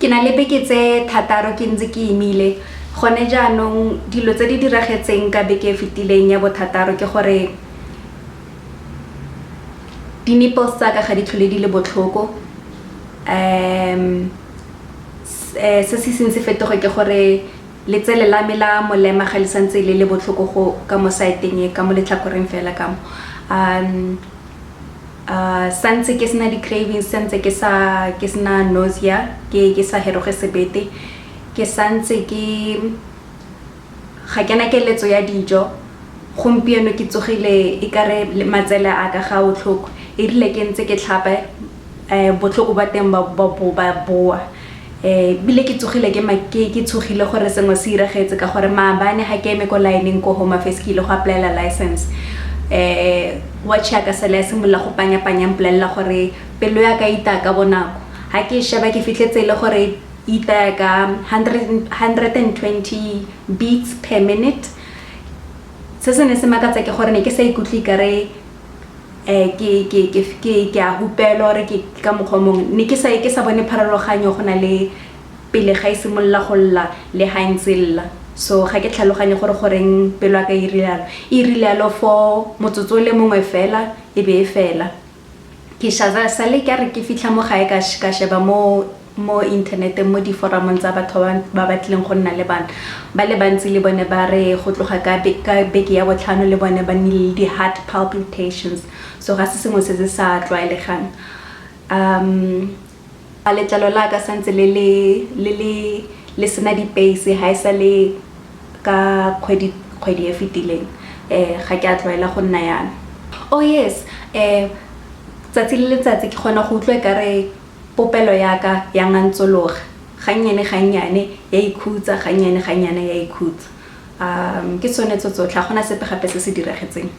ke na le beke tse thataro ke ntse ke imile gone jaanong dilo tse di diragetseng ka beke e fetileng ya bothataro ke gore di-nipples tsa ka ga di tlhole di le botlhoko se se fetoge ke gore letsele la me la molema ga le santse le botlhoko go ka mo saeteng ka mo letlhakoreng fela ka mo santse ke sena di-cravings santse ke sena nausea ke sa heroge sebete ke santse ga ke na keletso ya dijo gompieno ke tsogile e kare matsele a ka ga botlhoko e rile ke ntse ke tlhapa botlhoko ba teng ba boa bile ke tsogile ke tsogile gore sengwe se iragetse ka gore maabane ga ke eme ko line ko Home Affairs ke ile go applyela license watch ya ka sala ya simolola go panya mpolelela gore pelo ya ka ita ka bonako ha ke sheba ke fitlhetse le gore ita ka 120 beats per minute se se ne se makatsa ke gore ne ke sa ikutlwe kare ke a hupela gore ke ka mogomong ne ke sa bone pharologanyo go na le pele ga simolola go lla le ha ntsella so ga ke tlhaloganye gore goreng pelo ya ka e rilalo for motsotso le mongwe fela e be e fela ke shaza sale ke re ke fitla mo gae ka sheba mo internet mo di forumong tsa batho ba batlileng go nna le bana ba le bantsi le bone ba re go tloga ka beke ya botlhano le bone ba nnile di heart palpitations so ga se sengwe se sa tlwaelegang a letlalo la ka santse le sena di-pace ha e sa le ka kgwedi e fetileng ga ke a tlwaela go nna yana oh yes tsatsi le letsatsi ke kgona go utlwa kare popelo ya ka ya ngantsologa gannyane ya ikhutsa gannyane ya ikhutsa ke tsone tsotlhe ga gona sepe gape se se diragetseng